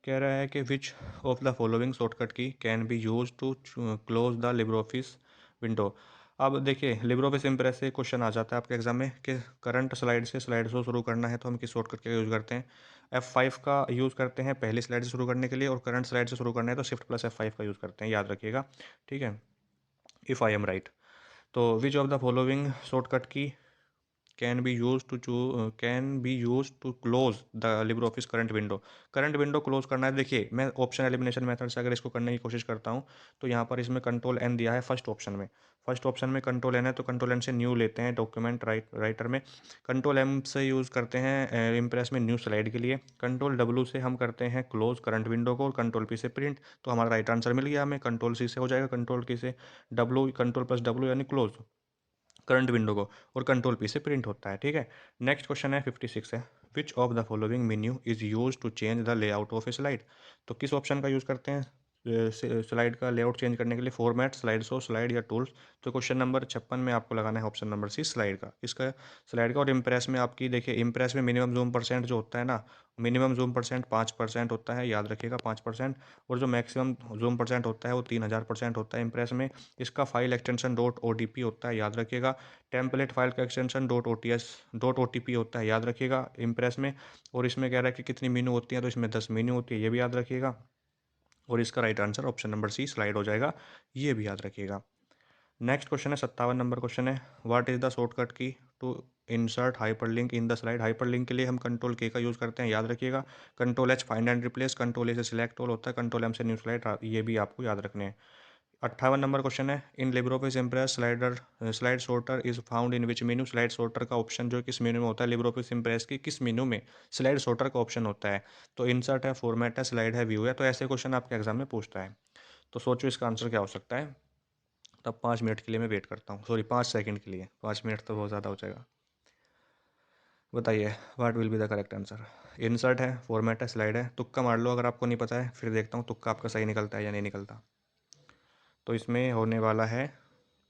Speaker 1: कह रहा है कि which of the following shortcut key can be use to close the Libre Office window. अब देखिए लिब्रे ऑफिस इम्प्रेस से क्वेश्चन आ जाता है आपके एग्जाम में कि करंट स्लाइड से स्लाइड शो शुरू करना है तो हम किस शॉर्टकट का यूज़ करते हैं। F5 का यूज़ करते हैं पहली स्लाइड से शुरू करने के लिए, और करंट स्लाइड से शुरू करना है तो Shift+F5 का यूज़ करते हैं, याद रखिएगा, ठीक है। इफ़ आई एम राइट, तो which of the following shortcut key can be use to close the Libre Office current window. Current window close करना है, देखिए मैं ऑप्शन एलिमिनेशन मेथड से अगर इसको करने की कोशिश करता हूँ तो यहाँ पर इसमें कंट्रोल एन दिया है फर्स्ट ऑप्शन में। फर्स्ट ऑप्शन में कंट्रोल एन है, तो कंट्रोल एन से न्यू लेते हैं डॉक्यूमेंट राइटर में। कंट्रोल एम से यूज़ करते हैं इम्प्रेस में न्यू स्लाइड के लिए। कंट्रोल डब्ल्यू से हम करते हैं क्लोज करंट विंडो को, और कंट्रोल पी से प्रिंट। तो हमारा राइट आंसर मिल गया हमें, कंट्रोल सी से हो जाएगा, कंट्रोल की से डब्ल्यू, कंट्रोल+W यानी क्लोज करंट विंडो को, और कंट्रोल पी से प्रिंट होता है, ठीक है। नेक्स्ट क्वेश्चन है 56 है, which of the following menu is use to change the layout of a slide. तो किस ऑप्शन का यूज़ करते हैं स्लाइड का लेआउट चेंज करने के लिए, फॉर्मेट, स्लाइड शो, स्लाइड या टूल्स। तो क्वेश्चन नंबर 56 में आपको लगाना है ऑप्शन नंबर सी, स्लाइड का, इसका स्लाइड का। और इम्प्रेस में आपकी देखिए, इम्प्रेस में मिनिमम जूम परसेंट जो होता है ना, मिनिमम जूम परसेंट 5% होता है, याद रखिएगा 5%। और जो मैक्सिमम जूम परसेंट होता है वो 3000% होता है इम्प्रेस में। इसका फाइल एक्सटेंशन .odp होता है, याद रखिएगा। टेम्पलेट फाइल का एक्सटेंशन .otp होता है, याद रखिएगा इम्प्रेस में। और इसमें कह रहा है कि कितनी मीनू होती है, तो इसमें 10 मीनू होती है, ये भी याद रखिएगा। और इसका right answer option number C, slide हो जाएगा, ये भी याद रखिएगा। नेक्स्ट क्वेश्चन है 57 नंबर क्वेश्चन है, what is the shortcut key to insert hyperlink in the slide. Hyperlink के लिए हम कंट्रोल के का यूज़ करते हैं, याद रखिएगा। Control H find and replace, control ए से सिलेक्ट ऑल होता है, कंट्रोल एम से न्यू स्लाइड, ये भी आपको याद रखने हैं। 58 नंबर क्वेश्चन है, in Libre office impress slide sorter is found in which menu. Slide sorter का ऑप्शन जो किस मेनू में होता है, लिब्रे ऑफिस इम्प्रेस की किस मेनू में स्लाइड सॉर्टर का ऑप्शन होता है। तो इंसर्ट है, फॉर्मेट है, स्लाइड है, व्यू है। तो ऐसे क्वेश्चन आपके एग्जाम में पूछता है, तो सोचो इसका आंसर क्या हो सकता है। तब 5 मिनट के लिए मैं वेट करता हूँ, सॉरी 5 सेकंड के लिए, 5 मिनट तो बहुत ज़्यादा हो जाएगा। बताइए what will be the correct answer. Insert है, फॉर्मेट है, स्लाइड है, तुक्का मार लो अगर आपको नहीं पता है, फिर देखता हूँ तुक्का आपका सही निकलता है या नहीं निकलता। तो इसमें होने वाला है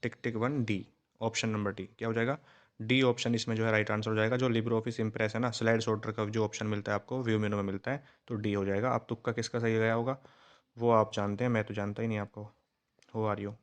Speaker 1: टिक टिक 1 डी, ऑप्शन नंबर डी, क्या हो जाएगा, डी ऑप्शन इसमें जो है राइट आंसर हो जाएगा। जो लिब्रे ऑफिस इम्प्रेस है ना, स्लाइड सॉर्टर का जो ऑप्शन मिलता है आपको व्यू मेनू में मिलता है, तो डी हो जाएगा। अब तुक्का किसका सही गया होगा वो आप जानते हैं, मैं तो जानता ही नहीं आपको। हो आ रही हो,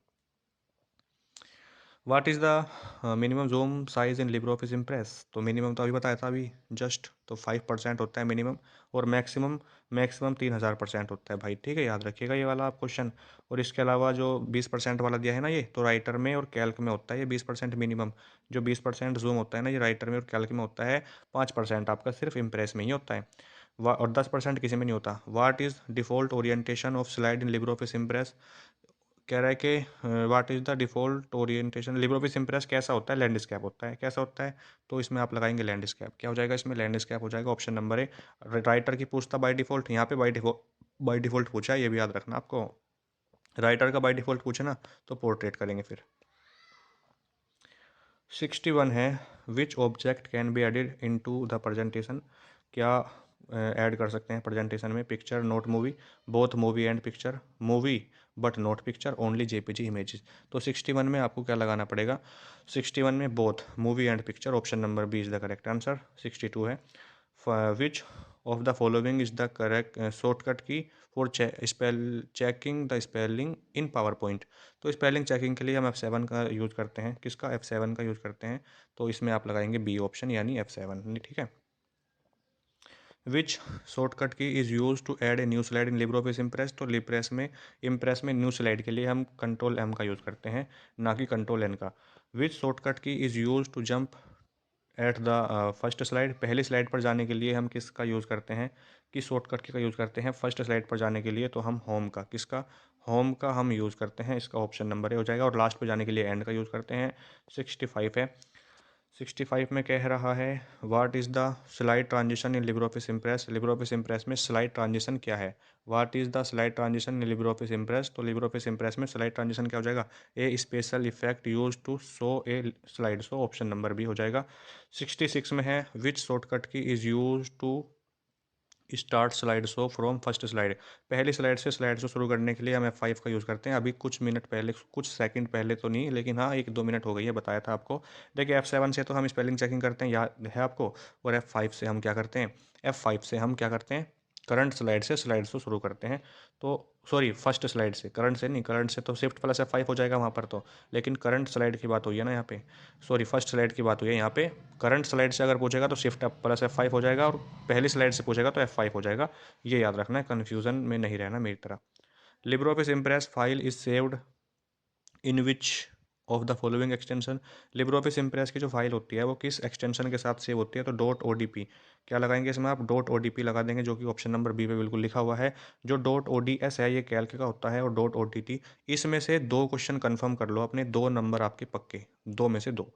Speaker 1: what is the minimum zoom size in Libre office Impress. तो मिनिमम तो अभी बताया था अभी जस्ट, तो 5% होता है मिनिमम। और मैक्सिमम, मैक्सिमम 3000% होता है भाई, ठीक है, याद रखिएगा ये वाला आप क्वेश्चन। और इसके अलावा जो 20% वाला दिया है ना, ये तो राइटर में और कैल्क में होता है ये 20% मिनिमम। जो 20% जूम होता है ना, ये राइटर में और कैल्क में होता है। 5% आपका सिर्फ इम्प्रेस में ही होता है, और 10% किसी में नहीं होता। What is default orientation of slide in Libre office impress. कह रहा है कि what is the default orientation Libre office impress कैसा होता है, लैंडस्केप होता है, कैसा होता है। तो इसमें आप लगाएंगे लैंडस्केप, क्या हो जाएगा इसमें, लैंडस्केप हो जाएगा, ऑप्शन नंबर ए। राइटर की पूछता बाय डिफ़ॉल्ट, यहाँ पे बाय डिफ़ॉल्ट पूछा है, ये भी याद रखना आपको। राइटर का बाय डिफ़ॉल्ट पूछे ना तो पोर्ट्रेट करेंगे फिर। 61 है, which object can be added into the presentation. क्या ऐड कर सकते हैं प्रेजेंटेशन में। Picture not movie, both movie and picture, movie but not picture, only JPG images. तो 61 में आपको क्या लगाना पड़ेगा? 61 में both movie and picture, option number B is the correct answer. 62 है, which of the following is the correct shortcut key for checking the spelling in power point. तो spelling checking के लिए हम F7 का यूज़ करते हैं। किसका? F7 का यूज़ करते हैं। तो इसमें आप लगाएंगे बी ऑप्शन यानी F7, ठीक है। Which shortcut key is use to add a new slide in Libre office Impress. तो इम्प्रेस में न्यू स्लाइड के लिए हम कंट्रोल M का यूज़ करते हैं, ना कि कंट्रोल N का। Which shortcut key is use to jump at the first slide. पहली स्लाइड पर जाने के लिए हम किसका यूज़ करते हैं? किस शॉर्टकट की का यूज़ करते हैं फर्स्ट स्लाइड पर जाने के लिए? तो हम होम का, किसका? होम का हम यूज़ करते हैं। इसका ऑप्शन नंबर ए हो जाएगा। और लास्ट पर जाने के लिए एंड का यूज़ करते हैं। 65 है, 65 में कह रहा है what is the slide transition in Libre office Impress. Libre office Impress में स्लाइड ट्रांजिशन क्या है? What is the slide transition in Libre office Impress. तो लिब्रे ऑफिस इम्प्रेस में स्लाइड ट्रांजिशन क्या हो जाएगा? A special effect use to show a slide. So option number B हो जाएगा। 66 में है which shortcut key is use to start slide show from first slide. पहली स्लाइड से स्लाइड शो शुरू करने के लिए हम F5 का यूज़ करते हैं। अभी कुछ मिनट पहले, कुछ सेकंड पहले तो नहीं, लेकिन हाँ 1-2 मिनट हो गई है, बताया था आपको। देखिए F7 से तो हम स्पेलिंग चेकिंग करते हैं, याद है आपको। और F5 से हम क्या करते हैं? F5 से हम क्या करते हैं? करंट स्लाइड से स्लाइड शो शुरू करते हैं। तो सॉरी, फर्स्ट स्लाइड से, करंट से नहीं। करंट से तो शिफ्ट प्लस F5 हो जाएगा वहाँ पर तो, लेकिन करंट स्लाइड की बात हुई है ना यहाँ पे। सॉरी, फर्स्ट स्लाइड की बात हुई है यहाँ पे। करंट स्लाइड से अगर पूछेगा तो शिफ्ट प्लस F5 हो जाएगा, और पहली स्लाइड से पूछेगा तो F5 हो जाएगा। ये याद रखना है, कन्फ्यूज़न में नहीं रहना मेरी तरह। Libre office impress file is saved in which of the following extension. Libre office impress की जो फाइल होती है वो किस एक्सटेंशन के साथ सेव होती है? तो डॉट ODP। क्या लगाएंगे इसमें आप? डॉट ODP लगा देंगे, जो कि ऑप्शन नंबर बी पे बिल्कुल लिखा हुआ है। जो डॉट ODS है ये कैल्क का होता है, और डॉट ODT, इसमें से 2 क्वेश्चन कंफर्म कर लो अपने, 2 नंबर आपके पक्के, 2 में से 2,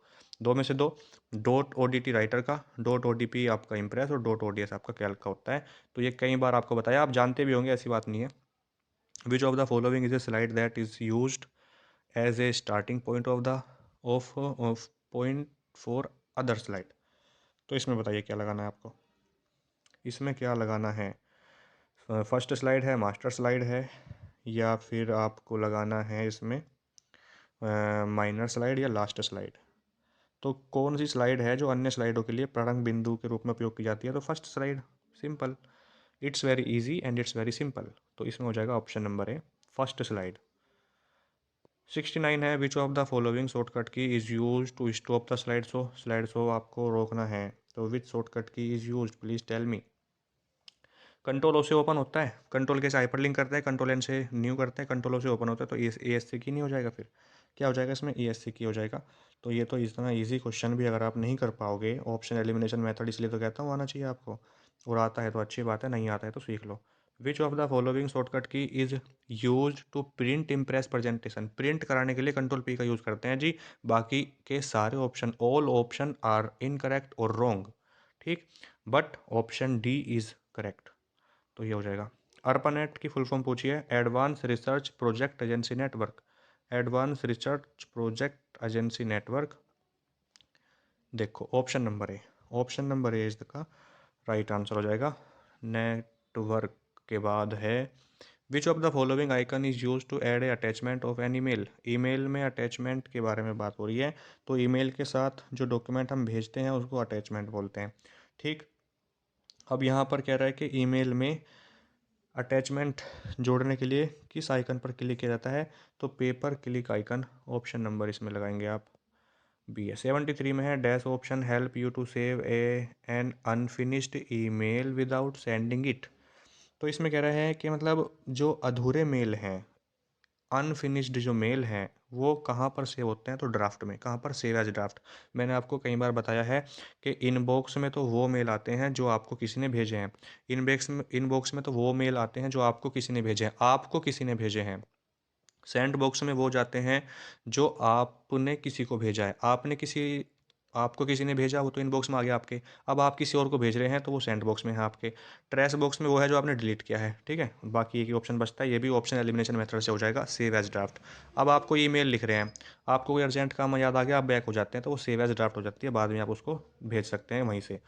Speaker 1: 2 में से 2। डॉट ODT राइटर का, डॉट ODP आपका इम्प्रेस, और डॉट ODS आपका कैल्क का होता है। तो ये कई बार आपको बताया, आप जानते भी होंगे, ऐसी बात नहीं है। Which of the following is a slide that is used as a starting point of point for other slide. तो इसमें बताइए क्या लगाना है आपको? इसमें क्या लगाना है? फर्स्ट स्लाइड है, मास्टर स्लाइड है, या फिर आपको लगाना है इसमें माइनर स्लाइड या लास्ट स्लाइड? तो कौन सी स्लाइड है जो अन्य स्लाइडों के लिए प्रारंभ बिंदु के रूप में उपयोग की जाती है? तो first slide, simple. It's very easy and it's very simple. तो इसमें हो जाएगा option number A, first slide. 69 है which of the following shortcut key is use to stop the slide show. Slide show आपको रोकना है, तो which shortcut key is use, please tell me. Control O से ओपन होता है, control के से हाइपर लिंक करते हैं, कंट्रोल एन से न्यू करते हैं, कंट्रोल ओ से ओपन होता है। तो ESC की नहीं हो जाएगा? फिर क्या हो जाएगा इसमें? ESC की हो जाएगा। तो ये तो इतना इजी क्वेश्चन भी अगर आप नहीं कर पाओगे, ऑप्शन एलिमिनेशन मेथड इसलिए तो कहता हूँ आना चाहिए आपको। और आता है तो अच्छी बात है, नहीं आता है तो सीख लो। Which of the following shortcut key is use to print Impress presentation. Print कराने के लिए कंट्रोल P का यूज़ करते हैं जी। बाकी के सारे option, all option are incorrect और रॉन्ग, ठीक, but option D is correct. तो ये हो जाएगा। ARPANET की फुल फॉर्म पूछिए, advance research project agency network. Advance research project agency network, देखो option number A, option number A is का राइट आंसर हो जाएगा। नेटवर्क के बाद है which of the following icon is use to add a attachment of an email. Email में attachment के बारे में बात हो रही है, तो ईमेल के साथ जो डॉक्यूमेंट हम भेजते हैं उसको अटैचमेंट बोलते हैं, ठीक। अब यहाँ पर कह रहा है कि ईमेल में अटैचमेंट जोड़ने के लिए किस आइकन पर क्लिक किया जाता है? तो paper click icon, option number इसमें लगाएंगे आप बी है। 73 में है dash option help you to save an unfinished email without sending it. तो इसमें कह रहे हैं कि मतलब जो अधूरे मेल हैं, अनफिनिश्ड जो मेल हैं, वो कहाँ पर सेव होते हैं? तो ड्राफ्ट में। कहाँ पर? Save as draft. मैंने आपको कई बार बताया है कि इनबॉक्स में तो वो मेल आते हैं जो आपको किसी ने भेजे हैं, इनबॉक्स में तो वो मेल आते हैं जो आपको किसी ने भेजे हैं, आपको किसी ने भेजे हैं। सेंड बॉक्स में वो जाते हैं जो आपने किसी को भेजा है, आपको किसी ने भेजा, वो तो इनबॉक्स में आ गया आपके। अब आप किसी और को भेज रहे हैं तो वो सेंड बॉक्स में है आपके। ट्रैश बॉक्स में वो है जो आपने डिलीट किया है, ठीक है। बाकी एक ही ऑप्शन बचता है, ये भी ऑप्शन एलिमिनेशन मेथड से हो जाएगा, सेव एज ड्राफ्ट। अब आपको ईमेल लिख रहे हैं, आपको कोई अर्जेंट काम याद आ गया, आप बैक हो जाते हैं, तो वो सेव एज ड्राफ्ट हो जाती है, बाद में आप उसको भेज सकते हैं वहीं से।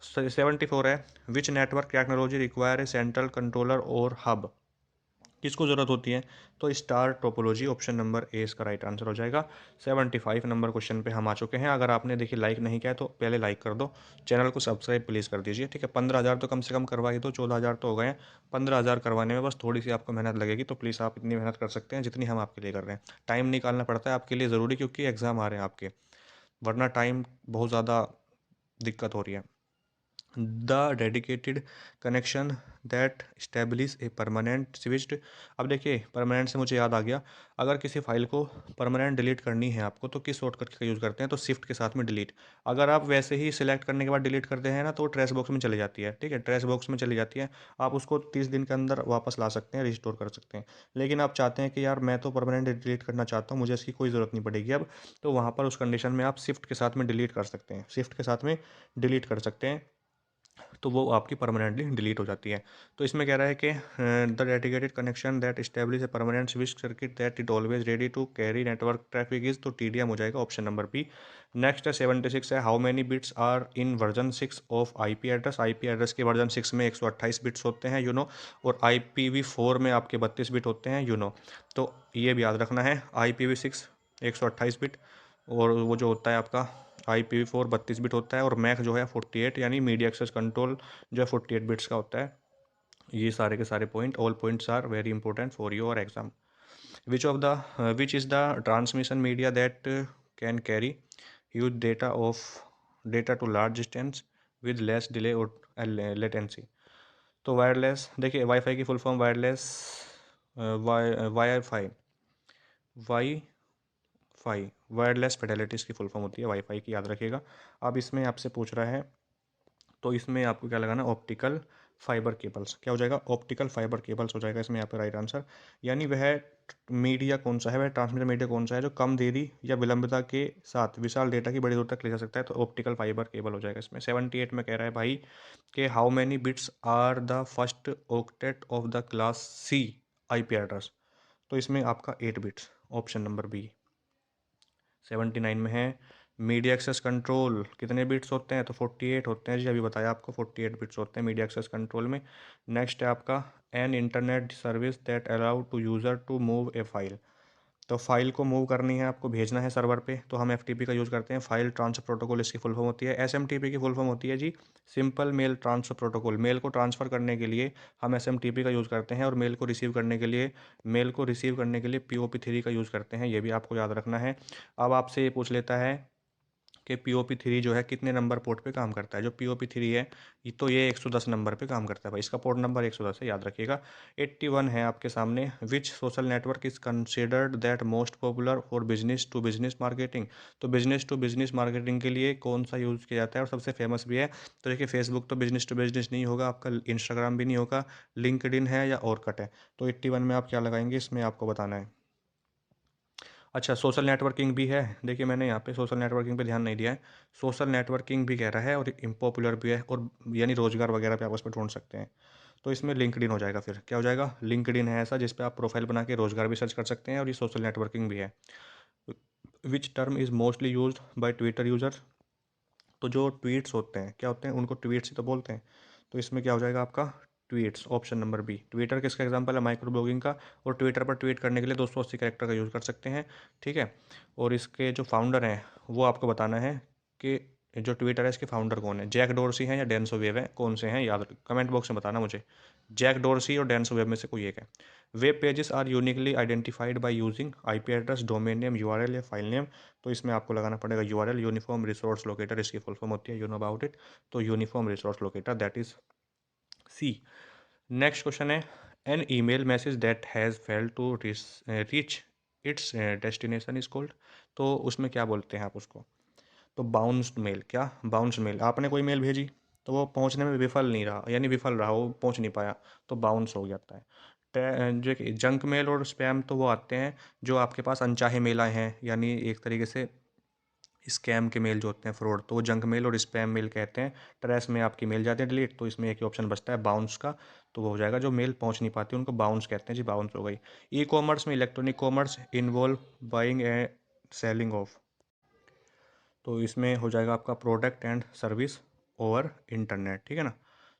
Speaker 1: 74 है, which network technology require a central controller और हब, किसको ज़रूरत होती है? तो star topology, option number A इसका राइट आंसर हो जाएगा। 75 नंबर क्वेश्चन पे हम आ चुके हैं। अगर आपने देखिए लाइक नहीं किया है तो पहले लाइक कर दो, चैनल को सब्सक्राइब प्लीज़ कर दीजिए, ठीक है। 15,000 तो कम से कम करवा ही दो, 14,000 तो हो गए हैं। 15,000 करवाने में बस थोड़ी सी आपको मेहनत लगेगी, तो प्लीज़ आप इतनी मेहनत कर सकते हैं जितनी हम आपके लिए कर रहे हैं। टाइम निकालना पड़ता है आपके लिए ज़रूरी, क्योंकि एग्ज़ाम आ रहे हैं आपके, वरना टाइम बहुत ज़्यादा दिक्कत हो रही है। The dedicated connection that establish a permanent switched. अब देखिए परमानेंट से मुझे याद आ गया, अगर किसी फाइल को परमानेंट डिलीट करनी है आपको तो किस शॉर्टकट का यूज़ करते हैं? तो शिफ्ट के साथ में डिलीट। अगर आप वैसे ही सिलेक्ट करने के बाद डिलीट करते हैं ना तो ट्रैश बॉक्स में चली जाती है, ठीक है, ट्रैश बॉक्स में चली जाती है। आप उसको 30 दिन के अंदर वापस ला सकते हैं, रिस्टोर कर सकते हैं। लेकिन आप चाहते हैं कि यार मैं तो परमानेंट डिलीट करना चाहता हूँ, मुझे इसकी कोई ज़रूरत नहीं पड़ेगी अब, तो वहाँ पर उस कंडीशन में आप शिफ्ट के साथ में डिलीट कर सकते हैं, शिफ्ट के साथ में डिलीट कर सकते हैं, तो वो आपकी परमानेंटली डिलीट हो जाती है। तो इसमें कह रहा है कि the dedicated connection that establish a permanent switch circuit that it always ready to carry network traffic is, तो टीडीएम हो जाएगा, ऑप्शन नंबर बी। नेक्स्ट है 76 है, how many bits are in version 6 of IP address. IP address के version 6 में 128 bits होते हैं, और IPv4 में आपके 32 बिट होते हैं, तो ये भी याद रखना है, IPv6 128 बिट, और वो जो होता है आपका IPv4 32 बिट होता है, और मैक जो है 48, यानी मीडिया एक्सेस कंट्रोल जो है 48 बिट्स का होता है। ये सारे के सारे point, all points are very important for your exam. Which is the transmission media that can carry huge data to large distance with less delay और लेटेंसी। तो वायरलेस, देखिए वाईफाई की full form wireless WiFi WiFi wireless fidelities की full form होती है wifi की, याद रखिएगा। अब इसमें आपसे पूछ रहा है, तो इसमें आपको क्या लगाना, ऑप्टिकल फाइबर केबल्स, क्या हो जाएगा, ऑप्टिकल फाइबर केबल्स हो जाएगा इसमें यहाँ पे राइट आंसर। यानी वह मीडिया कौन सा है, वह ट्रांसमिटर मीडिया कौन सा है जो कम देरी या विलंबता के साथ विशाल डेटा की बड़ी दूर तक ले जा सकता है, तो ऑप्टिकल फाइबर केबल हो जाएगा इसमें। 78 में कह रहा है भाई कि how many bits are the first octet of the class C IP address, तो इसमें आपका 8 बिट्स, ऑप्शन नंबर बी। 79 में है, मीडिया एक्सेस कंट्रोल कितने बिट्स होते हैं, तो 48 होते हैं जी, अभी बताया आपको 48 बिट्स होते हैं मीडिया एक्सेस कंट्रोल में। नेक्स्ट है आपका an internet service that allow to user to move a file, तो फाइल को मूव करनी है आपको, भेजना है सर्वर पे, तो हम FTP का यूज़ करते हैं, फाइल ट्रांसफर प्रोटोकॉल इसकी फुल फॉर्म होती है। SMTP की फुल फॉर्म होती है जी, simple mail transfer protocol. Mail को ट्रांसफ़र करने के लिए हम SMTP का यूज़ करते हैं, और मेल को रिसीव करने के लिए POP3 का यूज़ करते हैं, ये भी आपको याद रखना है। अब आपसे ये पूछ लेता है कि POP3 जो है कितने नंबर पोर्ट पे काम करता है। जो POP3 है ये 110 नंबर पे काम करता है भाई, इसका पोर्ट नंबर 110 है, याद रखिएगा। 81 है आपके सामने, which social network is considered that most popular for business to business marketing, तो बिजनेस टू बिजनेस मार्केटिंग के लिए कौन सा यूज़ किया जाता है और सबसे फेमस भी है? तो देखिए फेसबुक तो बिजनेस टू बिजनेस नहीं होगा आपका, इंस्टाग्राम भी नहीं होगा, लिंक्डइन है या ऑर्कुट है, तो 81 में आप क्या लगाएंगे, इसमें आपको बताना है। अच्छा, सोशल नेटवर्किंग भी है, देखिए मैंने यहाँ पे सोशल नेटवर्किंग पे ध्यान नहीं दिया है। सोशल नेटवर्किंग भी कह रहा है और इम्पॉपुलर भी है, और यानी रोजगार वगैरह पे आप उस पर ढूंढ सकते हैं, तो इसमें लिंक्डइन हो जाएगा। फिर क्या हो जाएगा, लिंक्डइन है ऐसा जिस पे आप प्रोफाइल बना के रोजगार भी सर्च कर सकते हैं, और ये सोशल नेटवर्किंग भी है। Which term is mostly use by Twitter user, तो जो ट्वीट्स होते हैं क्या होते हैं, उनको ट्वीट्स ही तो बोलते हैं, तो इसमें क्या हो जाएगा आपका tweets, option number B. Twitter किसका एग्जांपल है, माइक्रो ब्लॉगिंग का, और ट्विटर पर ट्वीट करने के लिए 280 कैरेक्टर का यूज़ कर सकते हैं, ठीक है। और इसके जो फाउंडर हैं वो आपको बताना है कि जो ट्विटर है इसके फाउंडर कौन है, जैक डोर्सी हैं या डैन सोवेव है, कौन से हैं, याद कमेंट बॉक्स में बताना मुझे। जैक डोर्सी और डैन सोवेव में से कोई एक है। Web pages are uniquely identified by using IP address, domain name, URL या फाइल नेम, तो इसमें आपको लगाना पड़ेगा URL, यूनिफॉर्म रिसोर्स लोकेटर, इसकी फुल फॉर्म होती है, यू नो अबाउट इट, तो uniform resource locator, that is C. Next question है, an email message that has failed to reach its destination is called, तो उसमें क्या बोलते हैं आप उसको, तो बाउंस्ड मेल, क्या बाउंस्ड मेल, आपने कोई मेल भेजी तो वो पहुंचने में विफल नहीं रहा, यानी विफल रहा, वो पहुंच नहीं पाया, तो बाउंस हो जाता है। जो कि जंक मेल और स्पैम तो वो आते हैं जो आपके पास अनचाहे मेल आए हैं, यानी एक तरीके से स्कैम के मेल जो होते हैं, फ्रॉड, तो वो जंक मेल और स्पैम मेल कहते हैं। ट्रैश में आपकी मेल जाती है डिलीट, तो इसमें एक ही ऑप्शन बचता है बाउंस का, तो वो हो जाएगा जो मेल पहुंच नहीं पाती उनको बाउंस कहते हैं जी, बाउंस हो गई। ई कॉमर्स में electronic commerce involve buying and selling of, तो इसमें हो जाएगा आपका product and service, over internet, ठीक है ना।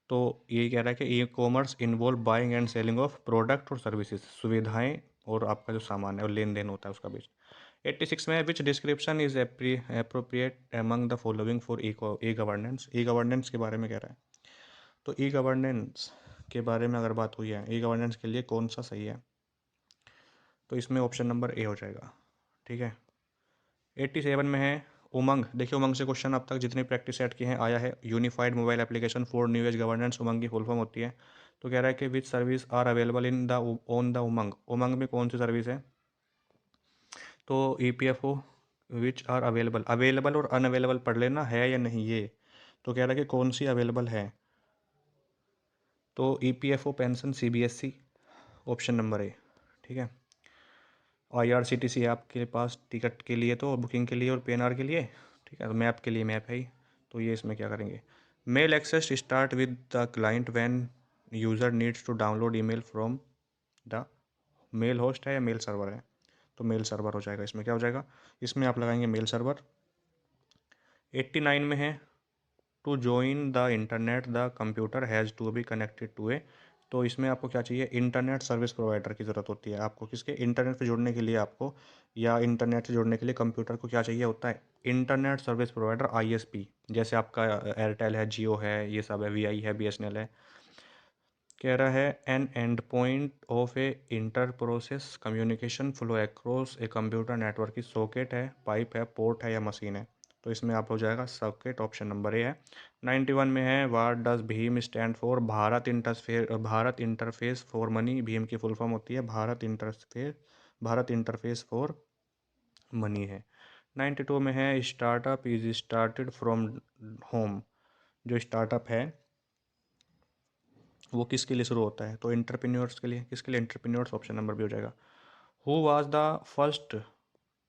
Speaker 1: तो ये कह रहा है कि e commerce involve buying and selling of product और सर्विसेज, सुविधाएं और आपका जो सामान है और लेन देन होता है उसका बीच। 86 में which description is appropriate among the following for e governance. E governance के बारे में कह रहा है, तो ई गवर्नेंस के बारे में अगर बात हुई है, ई गवर्नेंस के लिए कौन सा सही है, तो इसमें ऑप्शन नंबर ए हो जाएगा, ठीक है। 87 में है उमंग। देखिए उमंग से क्वेश्चन अब तक जितनी प्रैक्टिस सेट की हैं आया है, unified mobile application for new age governance, UMANG की फुल फॉर्म होती है। तो कह रहा है कि which service are available in the on the UMANG, UMANG में कौन सी सर्विस है, तो E P F O which are available, available और अनअवेलेबल पढ़ लेना है या नहीं ये। तो कह रहा है कि कौन सी अवेलेबल है, तो E P F O pension C B S C, option number A, ठीक है। I R C T C आपके पास टिकट के लिए तो बुकिंग के लिए और पी एन आर के लिए, ठीक है। तो मैप के लिए मैप है ही, तो ये इसमें क्या करेंगे, mail access start with the client when user needs to download email from the mail host है या मेल सर्वर है, तो मेल सर्वर हो जाएगा। इसमें क्या हो जाएगा, इसमें आप लगाएंगे मेल सर्वर। 89 में है to join the internet the computer has to be connected to a, तो इसमें आपको क्या चाहिए, इंटरनेट सर्विस प्रोवाइडर की ज़रूरत होती है आपको, किसके, इंटरनेट से जुड़ने के लिए आपको, या इंटरनेट से जुड़ने के लिए कंप्यूटर को क्या चाहिए होता है, इंटरनेट सर्विस प्रोवाइडर आईएसपी, जैसे आपका एयरटेल है, जियो है, ये सब है, वीआई है, बीएसएनएल है। कह रहा है an end point of a inter process communication flow across a computer network की सॉकेट है, पाइप है, पोर्ट है या मशीन है, तो इसमें आप हो जाएगा सॉकेट, ऑप्शन नंबर ए है। 91 में है what does Bhim stand for, Bharat interface for money, Bhim की फुल फॉर्म होती है भारत इंटरफेस फॉर मनी है। 92 में है startup is started from home, जो स्टार्टअप है वो किसके लिए शुरू होता है, तो इंटरप्रेन्योर्स के लिए, किसके लिए, इंटरप्रेन्योर्स, ऑप्शन नंबर भी हो जाएगा। Who was the first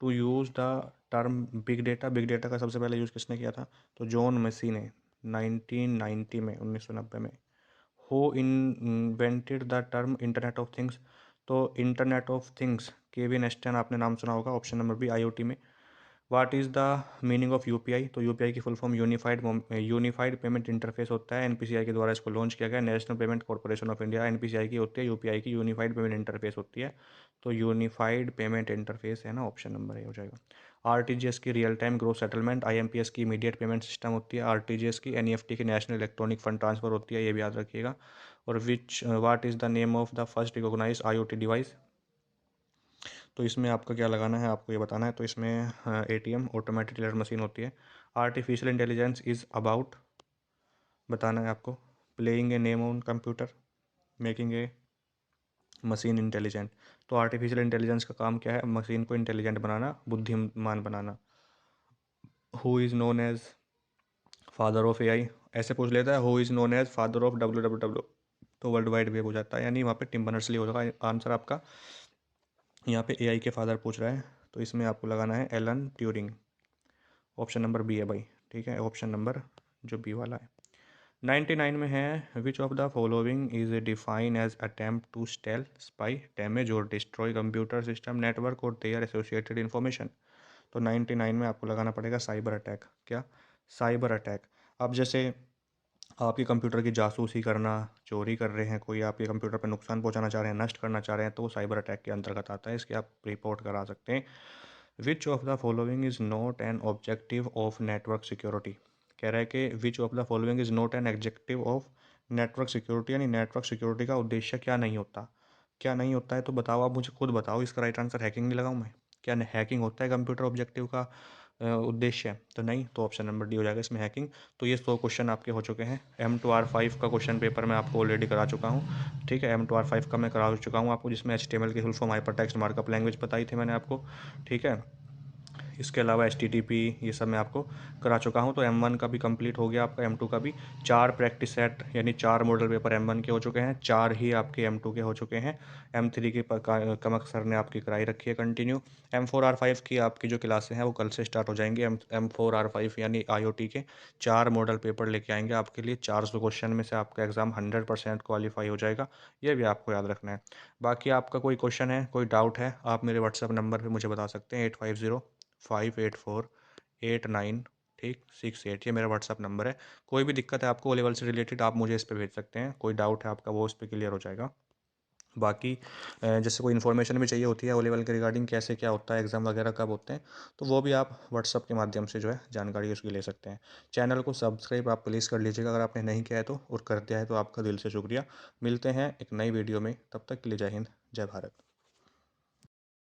Speaker 1: to use the term big data, big data का सबसे पहले यूज़ किसने किया था, तो जॉन मेसी ने 1990 में, 1990 में। Who invented the term internet of things, तो internet of things Kevin Ashton, आपने नाम सुना होगा, ऑप्शन नंबर बी आईओटी में। What is the meaning of UPI, तो यूपीआई की full form unified payment interface होता है, एनपीसीआई के द्वारा इसको लॉन्च किया गया, national payment corporation of India, NPCI की होती है, यूपीआई की यूनिफाइड पेमेंट इंटरफेस होती है, तो यूनिफाइड पेमेंट इंटरफेस है ना, ऑप्शन नंबर ए हो जाएगा। आरटीजीएस की real time growth settlement, IMPS की इमीडिएट पेमेंट सिस्टम होती है, आरटीजीएस की, एनईएफटी की नेशनल इलेक्ट्रॉनिक फंड ट्रांसफर होती है, ये भी याद रखिएगा। और what is the name of the first recognize IOT device, तो इसमें आपका क्या लगाना है, आपको ये बताना है, तो इसमें एटीएम, ऑटोमेटिक टेलर मशीन होती है। आर्टिफिशियल इंटेलिजेंस इज़ अबाउट, बताना है आपको, playing a name on computer, making a machine intelligent, तो आर्टिफिशियल इंटेलिजेंस का काम क्या है, मशीन को इंटेलिजेंट बनाना, बुद्धिमान बनाना। Who is known as father of AI, ऐसे पूछ लेता है, who is known as father of W W W, तो वर्ल्ड वाइड वेब हो जाता है, यानी वहाँ पे टिम बर्नर्स ली होगा आंसर आपका। यहाँ पे एआई के फादर पूछ रहा है, तो इसमें आपको लगाना है Alan Turing, option number B है भाई, ठीक है, ऑप्शन नंबर जो बी वाला है। 99 में है which of the following is define as attempt to steal, spy, damage और डिस्ट्रॉय कंप्यूटर सिस्टम, नेटवर्क और देयर एसोसिएटेड इन्फॉर्मेशन, तो 99 में आपको लगाना पड़ेगा साइबर अटैक, क्या, साइबर अटैक। अब जैसे आपके कंप्यूटर की जासूसी करना, चोरी कर रहे हैं कोई, आपके कंप्यूटर पर नुकसान पहुंचाना चाह रहे हैं, नष्ट करना चाह रहे हैं, तो वो साइबर अटैक के अंतर्गत आता है, इसकी आप रिपोर्ट करा सकते हैं। विच of the following is not an objective of network security, कह रहा है कि which of the following is not an executive of network security, यानी नेटवर्क सिक्योरिटी का उद्देश्य क्या नहीं होता, क्या नहीं होता है, तो बताओ, आप मुझे खुद बताओ, इसका राइट आंसर हैकिंग नहीं लगाऊं मैं, क्या हैकिंग होता है कंप्यूटर ऑब्जेक्टिव का उद्देश्य है, तो नहीं, तो ऑप्शन नंबर डी हो जाएगा इसमें हैकिंग। तो ये 100 क्वेश्चन आपके हो चुके हैं। M2R5 का क्वेश्चन पेपर मैं आपको ऑलरेडी करा चुका हूँ, ठीक है, M2R5 का मैं करा चुका हूँ आपको, जिसमें HTML की full form hyper text markup language बताई थी मैंने आपको, ठीक है। इसके अलावा HTTP ये सब मैं आपको करा चुका हूँ, तो M1 का भी कंप्लीट हो गया आपका, M2 का भी। 4 प्रैक्टिस सेट यानी 4 मॉडल पेपर M1 के हो चुके हैं, 4 ही आपके M2 के हो चुके हैं। M3 की कमक सर ने आपकी कराई रखी है कंटिन्यू। M4R5 की आपकी जो क्लासें हैं वो कल से स्टार्ट हो जाएंगी। M4R5 यानी IoT के 4 मॉडल पेपर लेके आएंगे आपके लिए, 400 क्वेश्चन में से आपका एग्ज़ाम 100% क्वालिफाई हो जाएगा, ये भी आपको याद रखना है। बाकी आपका कोई क्वेश्चन है, कोई डाउट है, आप मेरे व्हाट्सएप नंबर पर मुझे बता सकते हैं, 85058489, ये मेरा व्हाट्सअप नंबर है। कोई भी दिक्कत है आपको ओ लेवल से रिलेटेड, आप मुझे इस पे भेज सकते हैं। कोई डाउट है आपका वो इस पे क्लियर हो जाएगा। बाकी जैसे कोई इन्फॉर्मेशन भी चाहिए होती है ओ लेवल के रिगार्डिंग, कैसे क्या होता है, एग्ज़ाम वगैरह कब होते हैं, तो वो भी आप व्हाट्सअप के माध्यम से जो है जानकारी उसकी ले सकते हैं। चैनल को सब्सक्राइब आप प्लीज़ कर लीजिएगा अगर आपने नहीं किया है तो, और कर दिया है तो आपका दिल से शुक्रिया। मिलते हैं एक नई वीडियो में, तब तक के लिए जय हिंद, जय भारत।